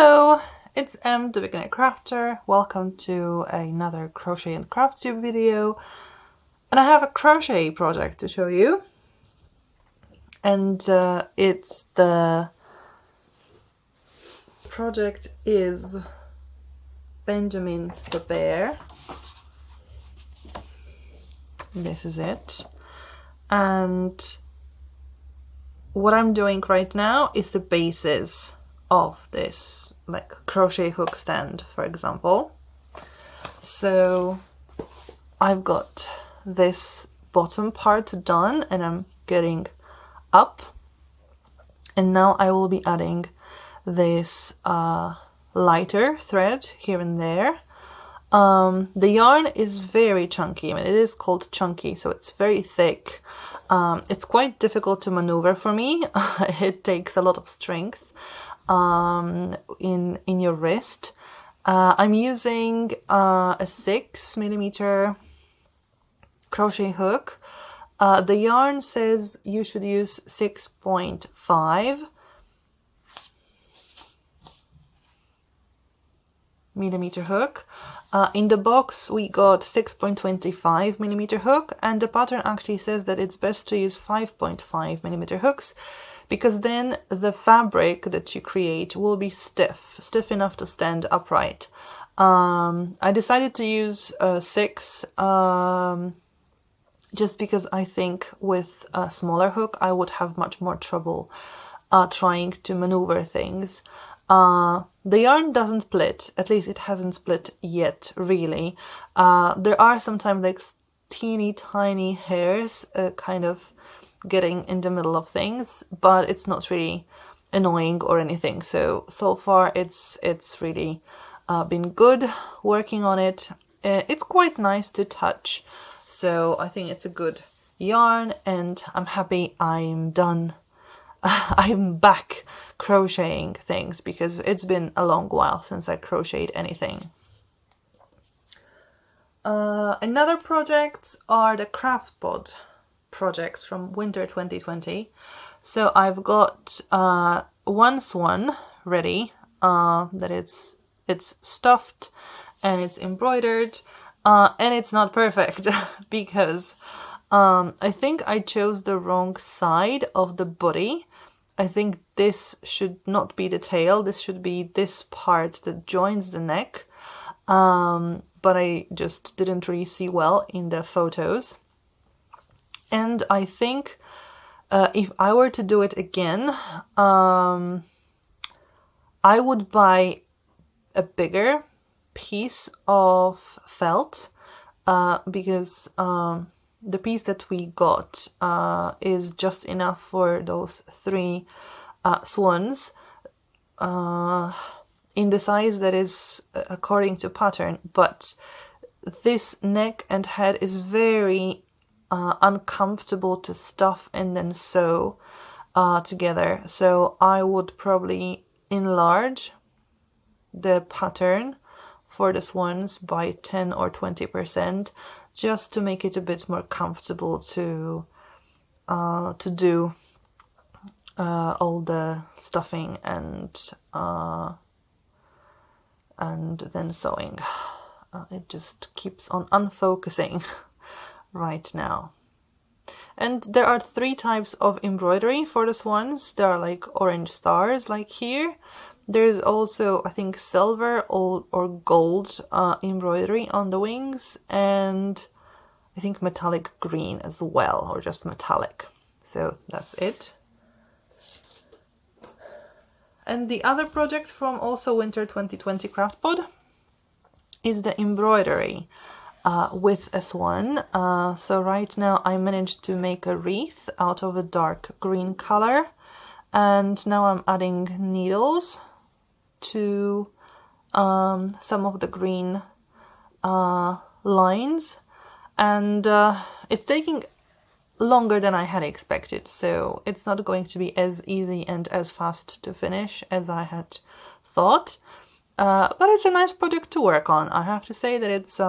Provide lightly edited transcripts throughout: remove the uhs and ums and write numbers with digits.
Hello, it's Em, the beginner crafter. Welcome to another crochet and craft tube video. And I have a crochet project to show you. And it's the project is Benjamin the Bear. This is it. And what I'm doing right now is the basis of this, like crochet hook stand, for example. So I've got this bottom part done and I'm getting up, and now I will be adding this lighter thread here and there. The yarn is very chunky. I mean, it is called chunky, so it's very thick. It's quite difficult to maneuver for me. It takes a lot of strength in your wrist. I'm using a 6mm crochet hook. The yarn says you should use 6.5 millimeter hook. In the box we got 6.25 millimeter hook, and the pattern actually says that it's best to use 5.5 millimeter hooks, because then the fabric that you create will be stiff enough to stand upright. I decided to use 6 just because I think with a smaller hook I would have much more trouble trying to maneuver things. The yarn doesn't split, at least it hasn't split yet, really. There are sometimes like teeny tiny hairs kind of getting in the middle of things, but it's not really annoying or anything. So far it's really been good working on it. It's quite nice to touch, so I think it's a good yarn, and I'm happy I'm done. I'm back crocheting things because it's been a long while since I crocheted anything. Another projects are the Craftbot projects from winter 2020. So I've got one swan ready, that it's stuffed and it's embroidered, and it's not perfect because I think I chose the wrong side of the body. I think this should not be the tail, this should be this part that joins the neck, but I just didn't really see well in the photos. And I think if I were to do it again, I would buy a bigger piece of felt, because the piece that we got is just enough for those 3 swans in the size that is according to pattern, but this neck and head is very uncomfortable to stuff and then sew together. So I would probably enlarge the pattern for the swans by 10 or 20%, just to make it a bit more comfortable to do all the stuffing and then sewing. It just keeps on unfocusing right now. And there are 3 types of embroidery for the swans. There are like orange stars like here. There's also, I think, silver or gold embroidery on the wings, and I think metallic green as well, or just metallic. So that's it. And the other project from also winter 2020 Craftpod is the embroidery with a swan. So right now I managed to make a wreath out of a dark green color, and now I'm adding needles to some of the green lines, and it's taking longer than I had expected, so it's not going to be as easy and as fast to finish as I had thought, but it's a nice project to work on. I have to say that it's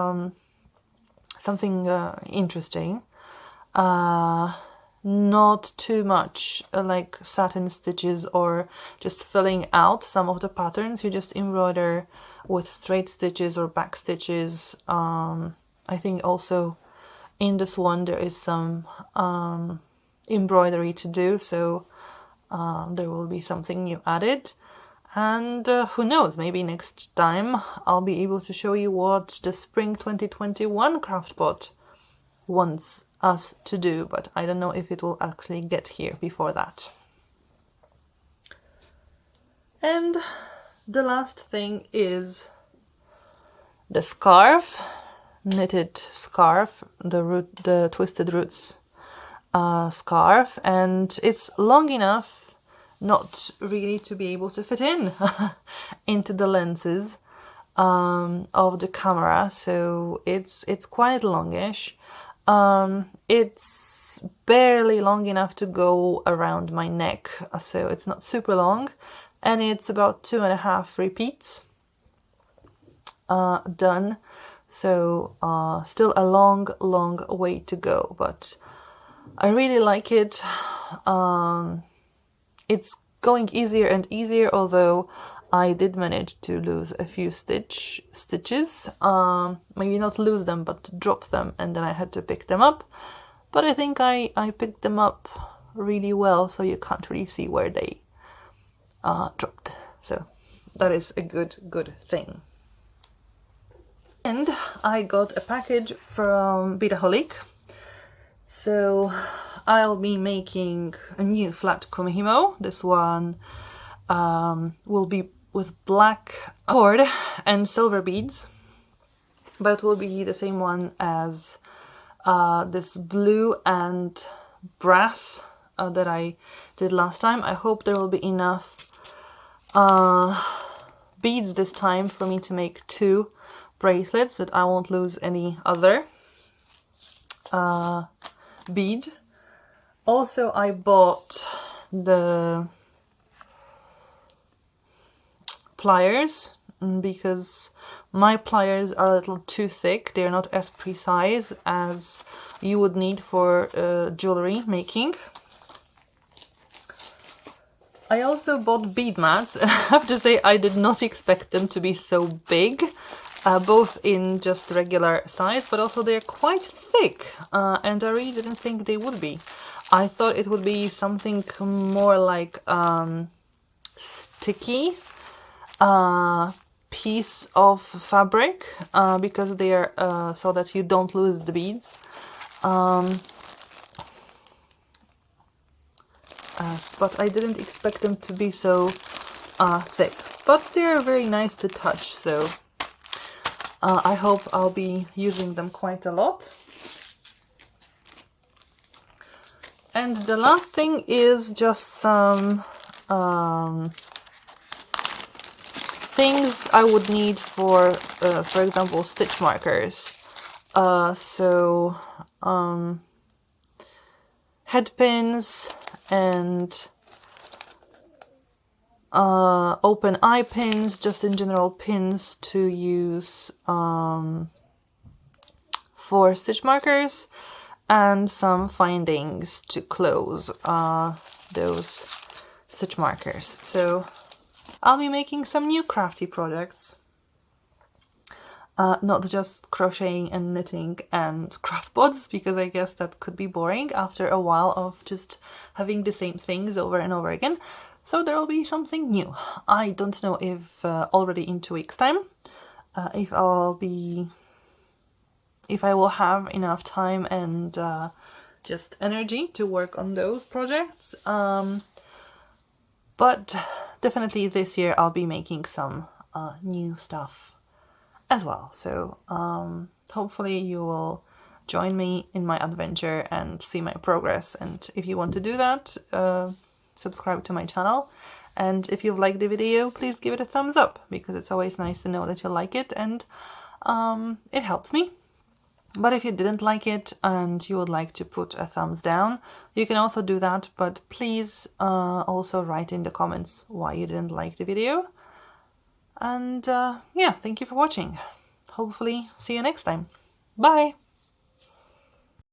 something interesting. not too much like satin stitches or just filling out some of the patterns. You just embroider with straight stitches or back stitches. I think also in this one there is some embroidery to do, so there will be something new added. And who knows, maybe next time I'll be able to show you what the Spring 2021 Craftbot wants us to do, but I don't know if it will actually get here before that. And the last thing is the scarf, knitted scarf, the Twisted Roots scarf, and it's long enough not really to be able to fit in into the lenses of the camera, so it's quite longish. It's barely long enough to go around my neck, so it's not super long, and it's about 2.5 repeats done, so still a long way to go, but I really like it. It's going easier and easier, although I did manage to lose a few stitches. Maybe not lose them, but drop them, and then I had to pick them up. But I think I picked them up really well, so you can't really see where they dropped. So that is a good thing. And I got a package from Bidaholic. So I'll be making a new flat kumihimo. This one will be with black cord and silver beads, but it will be the same one as this blue and brass that I did last time. I hope there will be enough beads this time for me to make 2 bracelets, that I won't lose any other bead. Also, I bought the pliers because my pliers are a little too thick. They're not as precise as you would need for jewelry making. I also bought bead mats. I have to say I did not expect them to be so big, both in just regular size, but also they're quite thick, and I really didn't think they would be. I thought it would be something more like sticky piece of fabric, because they are so that you don't lose the beads. But I didn't expect them to be so thick. But they're very nice to touch, so I hope I'll be using them quite a lot. And the last thing is just some things I would need for example, stitch markers. So head pins and open eye pins, just in general pins to use for stitch markers, and some findings to close those stitch markers. So I'll be making some new crafty projects, not just crocheting and knitting and Craftbots, because I guess that could be boring after a while of just having the same things over and over again. So there will be something new. I don't know if already in 2 weeks' time, if I will have enough time and just energy to work on those projects. But definitely this year I'll be making some new stuff as well. So hopefully you will join me in my adventure and see my progress. And if you want to do that, subscribe to my channel. And if you've liked the video, please give it a thumbs up, because it's always nice to know that you like it, and it helps me. But if you didn't like it and you would like to put a thumbs down, you can also do that, but please also write in the comments why you didn't like the video. And yeah, thank you for watching. Hopefully see you next time. Bye!